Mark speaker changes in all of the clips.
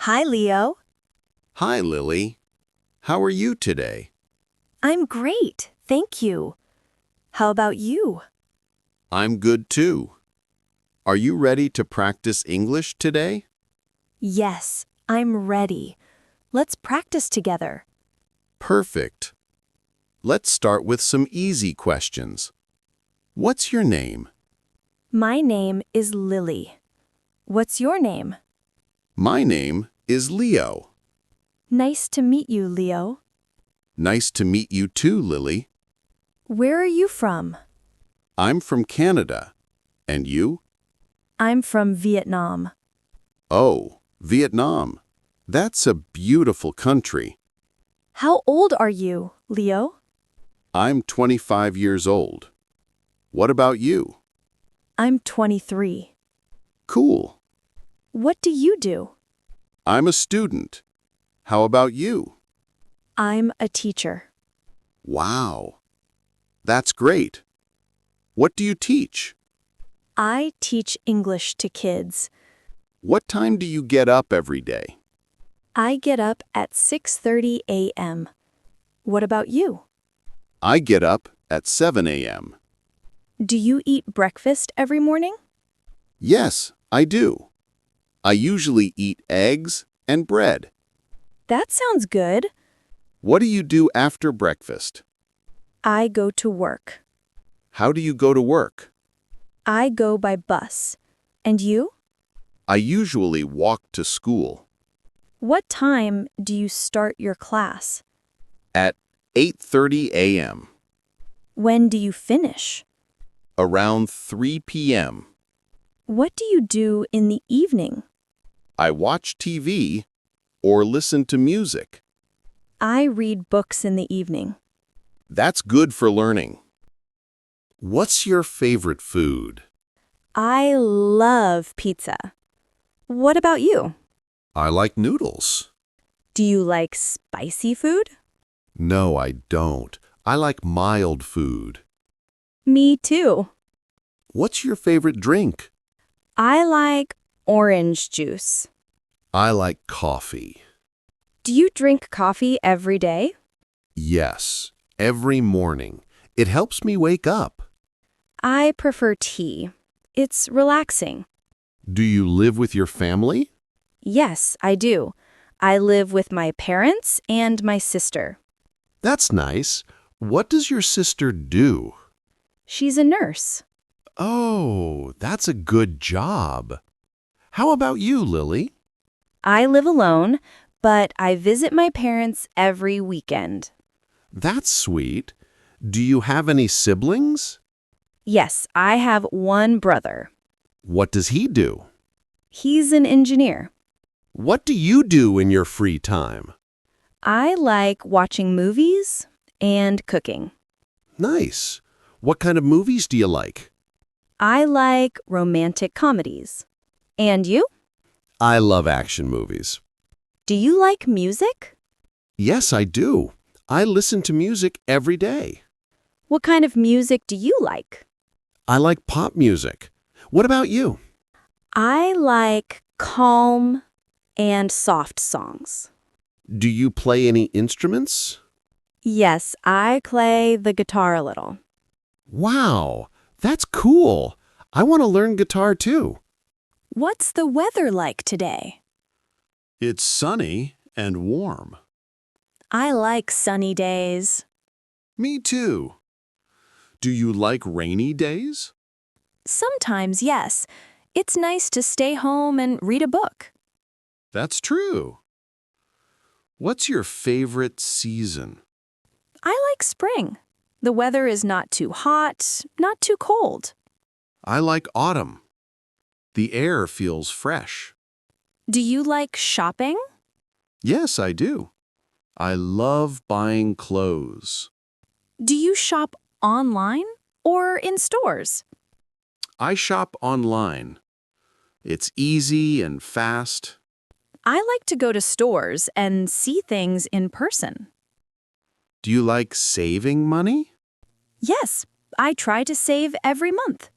Speaker 1: Hi, Leo.
Speaker 2: Hi, Lily. How are you today?
Speaker 1: I'm great, thank you. How about you?
Speaker 2: I'm good too. Are you ready to practice English today?
Speaker 1: Yes, I'm ready. Let's practice together.
Speaker 2: Perfect. Let's start with some easy questions. What's your name?
Speaker 1: My name is Lily. What's your name?
Speaker 2: My name is Leo.
Speaker 1: Nice to meet you, Leo.
Speaker 2: Nice to meet you too, Lily.
Speaker 1: Where are you from?
Speaker 2: I'm from Canada. And you?
Speaker 1: I'm from Vietnam.
Speaker 2: Oh, Vietnam. That's a beautiful country.
Speaker 1: How old are you, Leo?
Speaker 2: I'm 25 years old. What about you?
Speaker 1: I'm 23.
Speaker 2: Cool.
Speaker 1: What do you do?
Speaker 2: I'm a student. How about you?
Speaker 1: I'm a teacher.
Speaker 2: Wow. That's great. What do you teach?
Speaker 1: I teach English to kids.
Speaker 2: What time do you get up every day?
Speaker 1: I get up at 6:30 a.m. What about you?
Speaker 2: I get up at 7 a.m.
Speaker 1: Do you eat breakfast every morning?
Speaker 2: Yes, I do. I usually eat eggs and bread.
Speaker 1: That sounds good.
Speaker 2: What do you do after breakfast?
Speaker 1: I go to work.
Speaker 2: How do you go to work?
Speaker 1: I go by bus. And you?
Speaker 2: I usually walk to school.
Speaker 1: What time do you start your class?
Speaker 2: At 8:30 a.m.
Speaker 1: When do you finish?
Speaker 2: Around 3 p.m.
Speaker 1: What do you do in the evening?
Speaker 2: I watch TV or listen to music.
Speaker 1: I read books in the evening.
Speaker 2: That's good for learning. What's your favorite food?
Speaker 1: I love pizza. What about you?
Speaker 2: I like noodles.
Speaker 1: Do you like spicy food?
Speaker 2: No, I don't. I like mild food.
Speaker 1: Me too.
Speaker 2: What's your favorite drink?
Speaker 1: I like orange juice.
Speaker 2: I like coffee.
Speaker 1: Do you drink coffee every day?
Speaker 2: Yes, every morning. It helps me wake up.
Speaker 1: I prefer tea. It's relaxing.
Speaker 2: Do you live with your family?
Speaker 1: Yes, I do. I live with my parents and my sister.
Speaker 2: That's nice. What does your sister do?
Speaker 1: She's a nurse.
Speaker 2: Oh, that's a good job. How about you, Lily?
Speaker 1: I live alone, but I visit my parents every weekend.
Speaker 2: That's sweet. Do you have any siblings?
Speaker 1: Yes, I have one brother.
Speaker 2: What does he do?
Speaker 1: He's an engineer.
Speaker 2: What do you do in your free time?
Speaker 1: I like watching movies and cooking.
Speaker 2: Nice. What kind of movies do you like?
Speaker 1: I like romantic comedies. And you?
Speaker 2: I love action movies.
Speaker 1: Do you like music?
Speaker 2: Yes, I do. I listen to music every day.
Speaker 1: What kind of music do you like?
Speaker 2: I like pop music. What about you?
Speaker 1: I like calm and soft songs.
Speaker 2: Do you play any instruments?
Speaker 1: Yes, I play the guitar a little.
Speaker 2: Wow, that's cool. I want to learn guitar too.
Speaker 1: What's the weather like today?
Speaker 2: It's sunny and warm.
Speaker 1: I like sunny days.
Speaker 2: Me too. Do you like rainy days?
Speaker 1: Sometimes, yes. It's nice to stay home and read a book.
Speaker 2: That's true. What's your favorite season?
Speaker 1: I like spring. The weather is not too hot, not too cold.
Speaker 2: I like autumn. The air feels fresh.
Speaker 1: Do you like shopping?
Speaker 2: Yes, I do. I love buying clothes.
Speaker 1: Do you shop online or in stores?
Speaker 2: I shop online. It's easy and fast.
Speaker 1: I like to go to stores and see things in person.
Speaker 2: Do you like saving money?
Speaker 1: Yes, I try to save every month.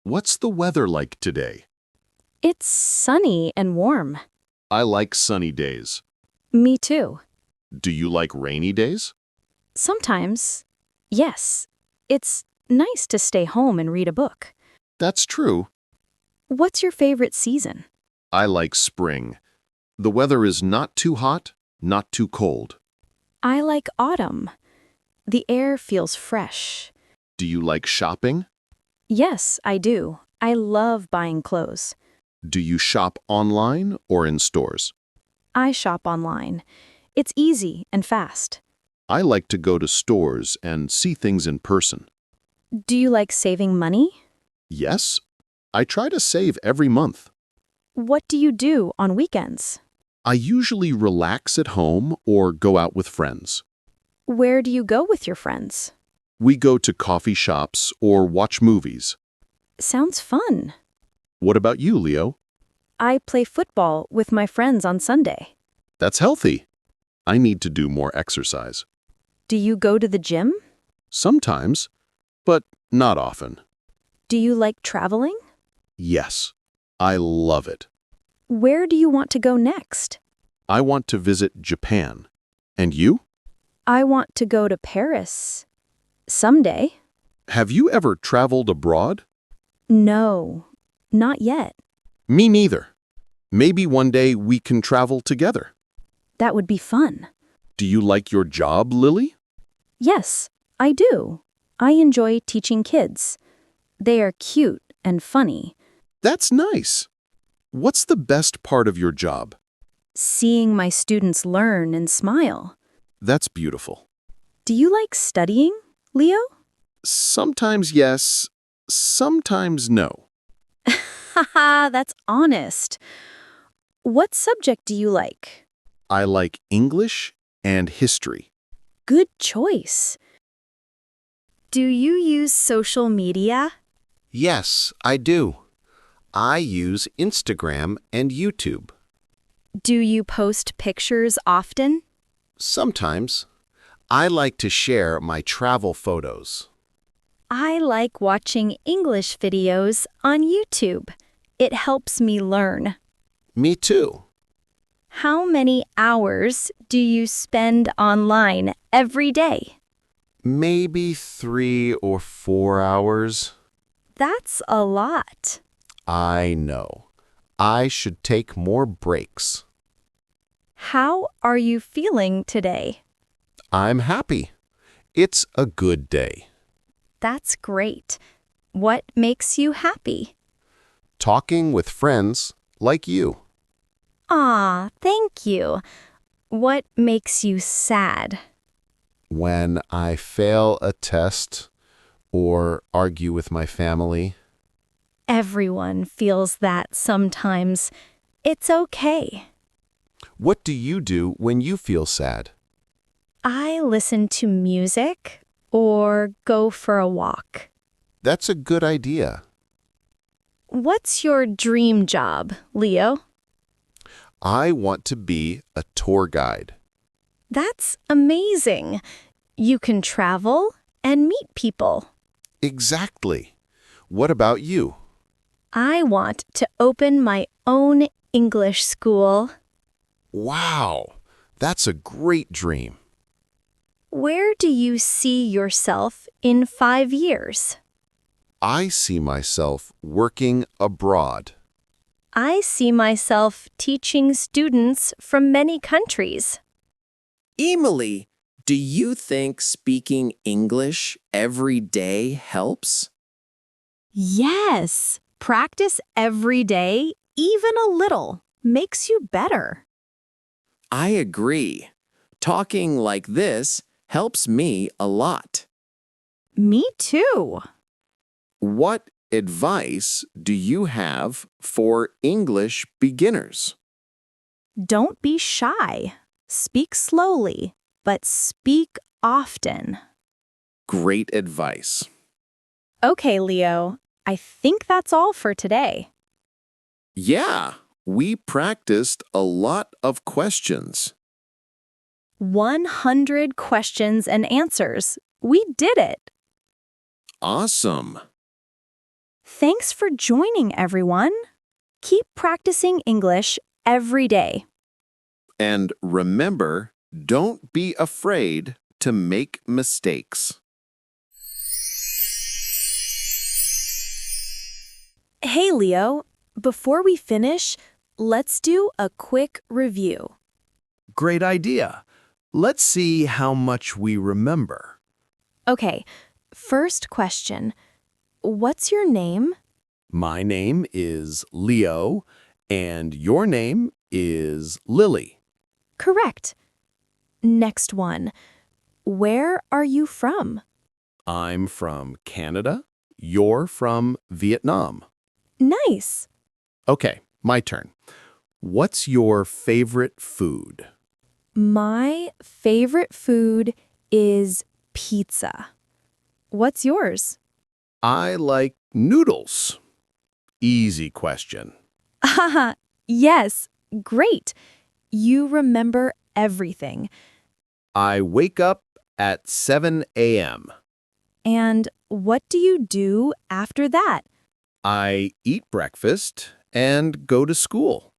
Speaker 2: What's the weather like today?
Speaker 1: It's sunny and warm.
Speaker 2: I like sunny days.
Speaker 1: Me too.
Speaker 2: Do you like rainy days?
Speaker 1: Sometimes, yes. It's nice to stay home and read a book.
Speaker 2: That's true.
Speaker 1: What's your favorite season?
Speaker 2: I like spring. The weather is not too hot, not too cold.
Speaker 1: I like autumn. The air feels fresh.
Speaker 2: Do you like shopping?
Speaker 1: Yes, I do. I love buying clothes.
Speaker 2: Do you shop online or in stores?
Speaker 1: I shop online. It's easy and fast.
Speaker 2: I like to go to stores and see things in person.
Speaker 1: Do you like saving money?
Speaker 2: Yes, I try to save every month.
Speaker 1: What do you do on weekends?
Speaker 2: I usually relax at home or go out with friends.
Speaker 1: Where do you go with your friends?
Speaker 2: We go to coffee shops or watch movies.
Speaker 1: Sounds fun.
Speaker 2: What about you, Leo?
Speaker 1: I play football with my friends on Sunday.
Speaker 2: That's healthy. I need to do more exercise.
Speaker 1: Do you go to the gym?
Speaker 2: Sometimes, but not often.
Speaker 1: Do you like traveling?
Speaker 2: Yes, I love it.
Speaker 1: Where do you want to go next?
Speaker 2: I want to visit Japan. And you?
Speaker 1: I want to go to Paris. Someday.
Speaker 2: Have you ever traveled abroad?
Speaker 1: No, not yet.
Speaker 2: Me neither. Maybe one day we can travel together.
Speaker 1: That would be fun.
Speaker 2: Do you like your job, Lily?
Speaker 1: Yes, I do. I enjoy teaching kids. They are cute and funny.
Speaker 2: That's nice. What's the best part of your job?
Speaker 1: Seeing my students learn and smile.
Speaker 2: That's beautiful.
Speaker 1: Do you like studying, Leo?
Speaker 2: Sometimes yes, sometimes no.
Speaker 1: Haha, that's honest. What subject do you like?
Speaker 2: I like English and history.
Speaker 1: Good choice. Do you use social media?
Speaker 3: Yes, I do. I use Instagram and YouTube.
Speaker 1: Do you post pictures often?
Speaker 3: Sometimes. I like to share my travel photos.
Speaker 1: I like watching English videos on YouTube. It helps me learn.
Speaker 3: Me too.
Speaker 1: How many hours do you spend online every day?
Speaker 3: Maybe 3 or 4 hours.
Speaker 1: That's a lot.
Speaker 3: I know. I should take more breaks.
Speaker 1: How are you feeling today?
Speaker 3: I'm happy. It's a good day.
Speaker 1: That's great. What makes you happy?
Speaker 3: Talking with friends like you.
Speaker 1: Aw, thank you. What makes you sad?
Speaker 3: When I fail a test or argue with my family.
Speaker 1: Everyone feels that sometimes. It's okay.
Speaker 3: What do you do when you feel sad?
Speaker 1: I listen to music or go for a walk.
Speaker 3: That's a good idea.
Speaker 1: What's your dream job, Leo?
Speaker 3: I want to be a tour guide.
Speaker 1: That's amazing. You can travel and meet people.
Speaker 3: Exactly. What about you?
Speaker 1: I want to open my own English school.
Speaker 3: Wow, that's a great dream.
Speaker 1: Where do you see yourself in 5 years?
Speaker 3: I see myself working abroad.
Speaker 1: I see myself teaching students from many countries.
Speaker 4: Emily, do you think speaking English every day helps?
Speaker 1: Yes, practice every day, even a little, makes you better.
Speaker 4: I agree. Talking like this helps me a lot.
Speaker 1: Me too.
Speaker 3: What advice do you have for English beginners?
Speaker 1: Don't be shy. Speak slowly, but speak often.
Speaker 3: Great advice.
Speaker 1: Okay, Leo, I think that's all for today.
Speaker 3: Yeah, we practiced a lot of questions.
Speaker 1: 100 questions and answers. We did it.
Speaker 3: Awesome.
Speaker 1: Thanks for joining, everyone. Keep practicing English every day.
Speaker 2: And remember, don't be afraid to make mistakes.
Speaker 1: Hey, Leo, before we finish, let's do a quick review.
Speaker 5: Great idea. Let's see how much we remember.
Speaker 1: Okay, first question. What's your name?
Speaker 5: My name is Leo, and your name is Lily.
Speaker 1: Correct. Next one. Where are you from?
Speaker 5: I'm from Canada. You're from Vietnam.
Speaker 1: Nice.
Speaker 5: Okay, my turn. What's your favorite food?
Speaker 1: My favorite food is pizza. What's yours?
Speaker 5: I like noodles. Easy question.
Speaker 1: Haha, yes, great. You remember everything.
Speaker 5: I wake up at 7 a.m.
Speaker 1: And what do you do after that?
Speaker 5: I eat breakfast and go to school.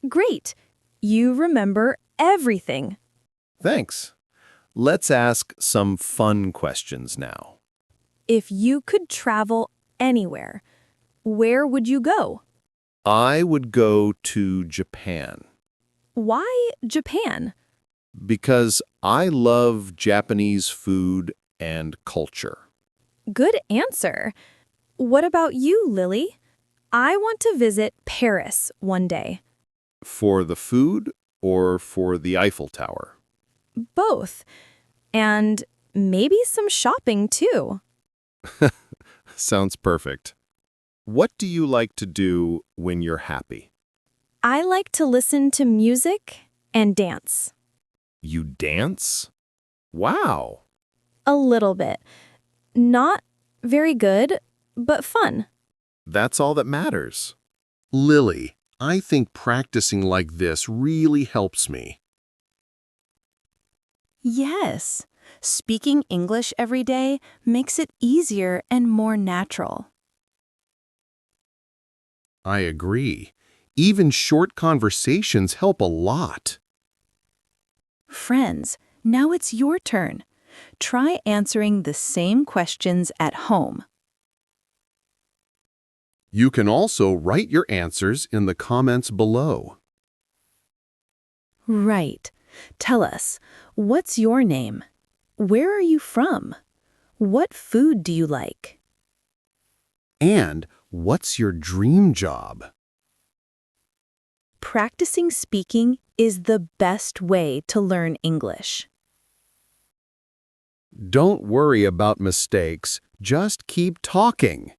Speaker 1: Great. You remember everything.
Speaker 5: Thanks. Let's ask some fun questions now.
Speaker 1: If you could travel anywhere, where would you go?
Speaker 5: I would go to Japan
Speaker 1: Why Japan?
Speaker 5: because I love Japanese food and culture.
Speaker 1: Good answer. What about you, Lily? I want to visit Paris one day.
Speaker 5: For the food or for the Eiffel Tower?
Speaker 1: Both. And maybe some shopping too.
Speaker 5: Sounds perfect. What do you like to do when you're happy?
Speaker 1: I like to listen to music and dance.
Speaker 5: You dance? Wow!
Speaker 1: A little bit. Not very good, but fun.
Speaker 5: That's all that matters.
Speaker 3: Lily, I think practicing like this really helps me.
Speaker 1: Yes. Speaking English every day makes it easier and more natural.
Speaker 3: I agree. Even short conversations help a lot.
Speaker 1: Friends, now it's your turn. Try answering the same questions at home.
Speaker 3: You can also write your answers in the comments below.
Speaker 1: Right. Tell us, what's your name? Where are you from? What food do you like?
Speaker 3: And what's your dream job?
Speaker 1: Practicing speaking is the best way to learn English.
Speaker 3: Don't worry about mistakes, just keep talking.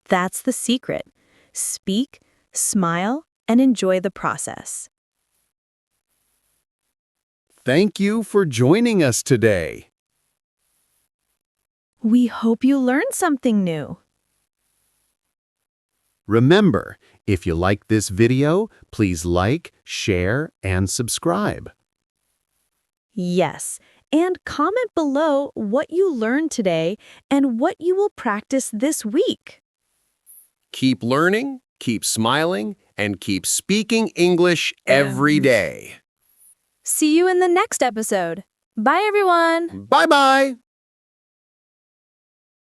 Speaker 1: That's the secret. Speak, smile, and enjoy the process.
Speaker 3: Thank you for joining us today.
Speaker 1: We hope you learned something new.
Speaker 3: Remember, if you like this video, please like, share, and subscribe.
Speaker 1: Yes, and comment below what you learned today and what you will practice this week.
Speaker 3: Keep learning, keep smiling, and keep speaking English every day.
Speaker 1: See you in the next episode. Bye, everyone.
Speaker 3: Bye-bye!